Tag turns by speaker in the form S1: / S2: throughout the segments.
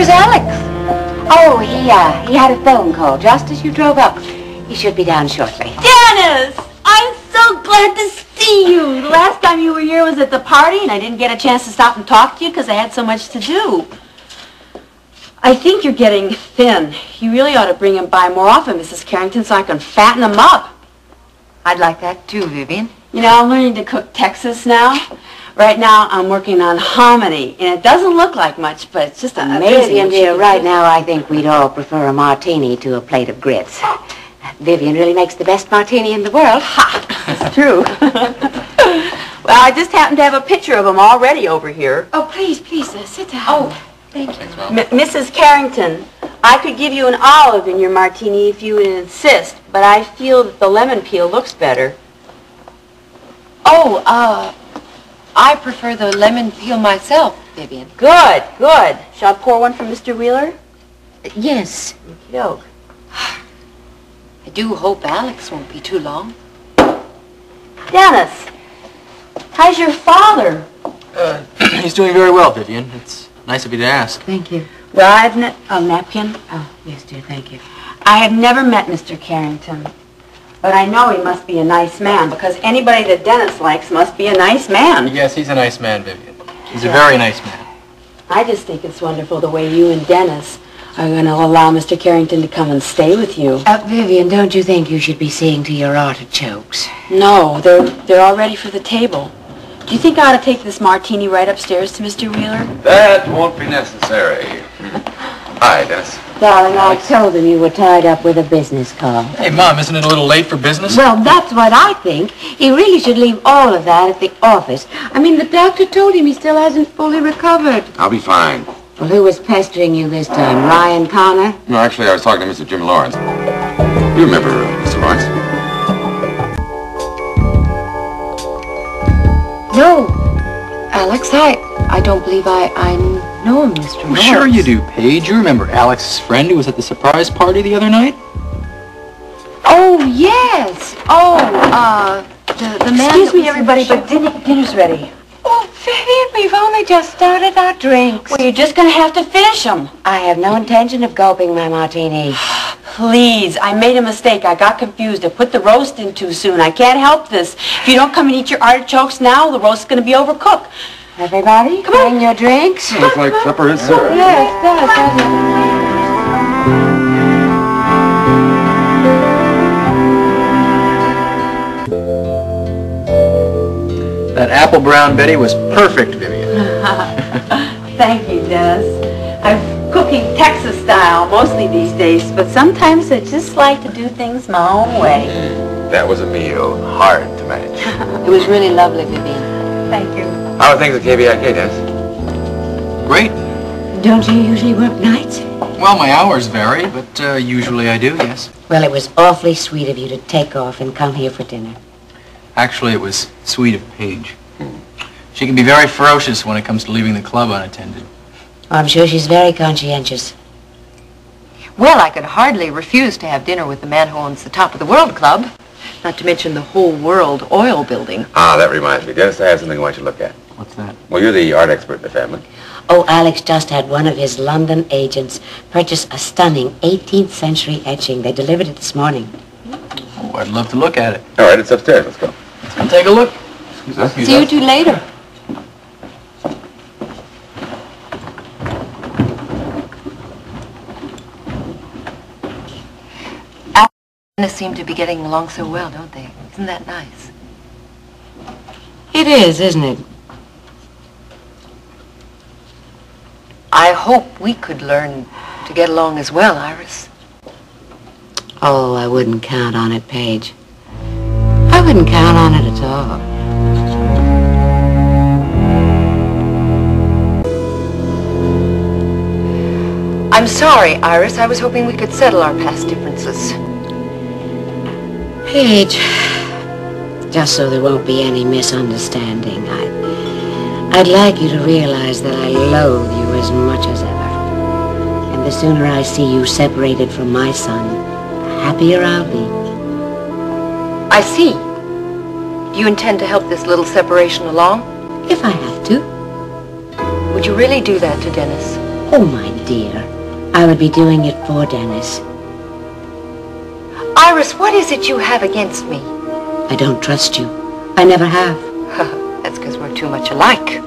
S1: Where's Alex? Oh, he had a phone call just as you drove up. He should be down shortly.
S2: Dennis! I'm so glad to see you. The last time you were here was at the party, and I didn't get a chance to stop and talk to you because I had so much to do. I think you're getting thin. You really ought to bring him by more often, Mrs. Carrington, so I can fatten him up.
S1: I'd like that too, Vivian.
S2: You know, I'm learning to cook Texas now. Right now, I'm working on hominy, and it doesn't look like much, but it's just amazing.
S1: Vivian, dear, right now I think we'd all prefer a martini to a plate of grits. Vivian really makes the best martini in the world.
S2: Ha! It's true. Well, I just happen to have a picture of him already over here.
S1: Oh, please, sit down.
S2: Oh,
S1: thank you.
S2: Mrs. Carrington, I could give you an olive in your martini if you would insist, but I feel that the lemon peel looks better.
S3: Oh, I prefer the lemon peel myself, Vivian.
S2: Good, good. Shall I pour one for Mr. Wheeler?
S1: Yes.
S2: Yoke.
S3: I do hope Alex won't be too long.
S2: Dennis, how's your father?
S4: He's doing very well, Vivian. It's nice of you to ask.
S1: Thank you.
S2: Well, I've a napkin.
S1: Oh, yes, dear, thank you.
S2: I have never met Mr. Carrington, but I know he must be a nice man because anybody that Dennis likes must be a nice man.
S4: Yes, he's a nice man, Vivian. He's a very nice man.
S2: I just think it's wonderful the way you and Dennis are going to allow Mr. Carrington to come and stay with you.
S1: Vivian, don't you think you should be seeing to your artichokes?
S2: No, they're all ready for the table. Do you think I ought to take this martini right upstairs to Mr. Wheeler?
S5: That won't be necessary. Hi, Dennis.
S1: Darling, I told him you were tied up with a business call.
S4: Hey, Mom, isn't it a little late for business?
S1: Well, that's what I think. He really should leave all of that at the office. I mean, the doctor told him he still hasn't fully recovered.
S5: I'll be fine.
S1: Well, who was pestering you this time? Ryan Connor?
S5: No, actually, I was talking to Mr. Jim Lawrence. You remember Mr. Lawrence?
S3: No, Alex, I don't believe I know him, Mr.
S4: Well,
S3: Lawrence.
S4: sure you do, Paige. You remember Alex's friend who was at the surprise party the other night?
S3: Oh, yes. Oh, the man...
S2: Excuse me, everybody, but dinner's ready.
S3: Oh, Vivian, we've only just started our drinks.
S2: Well, you're just going to have to finish them.
S1: I have no intention of gulping my martini.
S2: Please, I made a mistake. I got confused. I put the roast in too soon. I can't help this. If you don't come and eat your artichokes now, the roast's going to be overcooked.
S1: Everybody, bring your drinks.
S5: It looks like supper is served.
S1: Yes, it does, doesn't it?
S4: That apple brown Betty was perfect, Vivian.
S2: Thank you, Dennis. I'm cooking Texas style mostly these days, but sometimes I just like to do things my own way.
S5: That was a meal hard to match.
S3: It was really lovely, Vivian.
S2: Thank you.
S5: How are things at KBIK, Dennis?
S4: Great.
S1: Don't you usually work nights?
S4: Well, my hours vary, but usually I do, yes.
S1: Well, it was awfully sweet of you to take off and come here for dinner.
S4: Actually, it was sweet of Paige. She can be very ferocious when it comes to leaving the club unattended.
S1: I'm sure she's very conscientious.
S3: Well, I could hardly refuse to have dinner with the man who owns the Top of the World Club. Not to mention the whole world oil building.
S5: Ah, that reminds me. Dennis, I have something I want you to look at.
S4: What's that?
S5: Well, you're the art expert in the family.
S1: Oh, Alex just had one of his London agents purchase a stunning 18th century etching. They delivered it this morning.
S4: Oh, I'd love to look at it.
S5: All right, it's upstairs. Let's go.
S4: Let's take a look.
S5: Excuse us.
S3: See you two later. They seem to be getting along so well, don't they? Isn't that nice?
S1: It is, isn't it?
S3: I hope we could learn to get along as well, Iris.
S1: Oh, I wouldn't count on it, Paige. I wouldn't count on it at all.
S3: I'm sorry, Iris. I was hoping we could settle our past differences.
S1: Paige, just so there won't be any misunderstanding, I'd like you to realize that I loathe you as much as ever. And the sooner I see you separated from my son, the happier I'll be.
S3: I see. Do you intend to help this little separation along?
S1: If I have to.
S3: Would you really do that to Dennis?
S1: Oh, my dear. I would be doing it for Dennis.
S3: Iris, what is it you have against me?
S1: I don't trust you. I never have.
S3: That's because we're too much alike.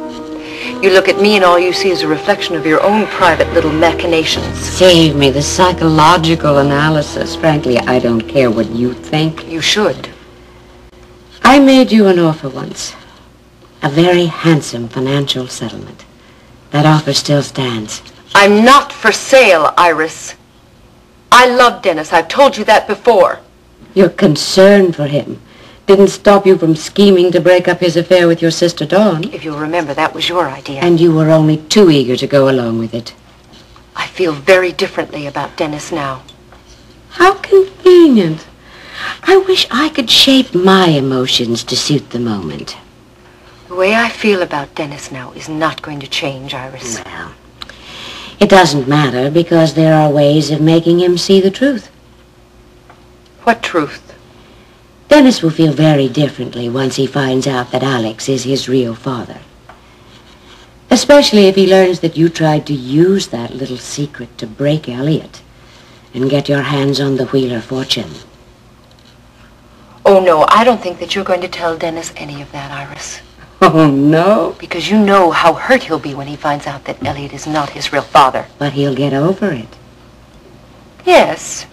S3: You look at me and all you see is a reflection of your own private little machinations.
S1: Save me the psychological analysis. Frankly, I don't care what you think.
S3: You should.
S1: I made you an offer once. A very handsome financial settlement. That offer still stands.
S3: I'm not for sale, Iris. I love Dennis. I've told you that before.
S1: Your concern for him didn't stop you from scheming to break up his affair with your sister Dawn.
S3: If you'll remember, that was your idea.
S1: And you were only too eager to go along with it.
S3: I feel very differently about Dennis now.
S1: How convenient. I wish I could shape my emotions to suit the moment.
S3: The way I feel about Dennis now is not going to change, Iris.
S1: Well, it doesn't matter because there are ways of making him see the truth.
S3: What truth?
S1: Dennis will feel very differently once he finds out that Alex is his real father. Especially if he learns that you tried to use that little secret to break Elliot and get your hands on the Wheeler fortune.
S3: Oh, no, I don't think that you're going to tell Dennis any of that, Iris.
S1: Oh, no?
S3: Because you know how hurt he'll be when he finds out that Elliot is not his real father.
S1: But he'll get over it.
S3: Yes.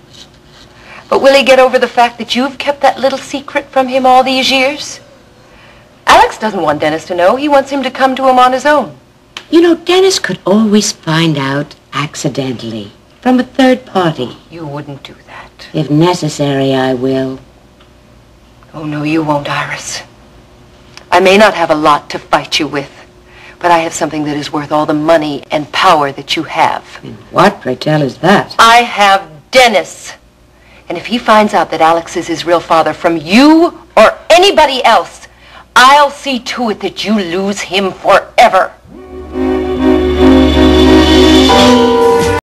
S3: But will he get over the fact that you've kept that little secret from him all these years? Alex doesn't want Dennis to know. He wants him to come to him on his own.
S1: You know, Dennis could always find out accidentally from a third party.
S3: You wouldn't do that.
S1: If necessary, I will.
S3: Oh, no, you won't, Iris. I may not have a lot to fight you with, but I have something that is worth all the money and power that you have.
S1: And what, pray tell, is that?
S3: I have Dennis. And if he finds out that Alex is his real father from you or anybody else, I'll see to it that you lose him forever.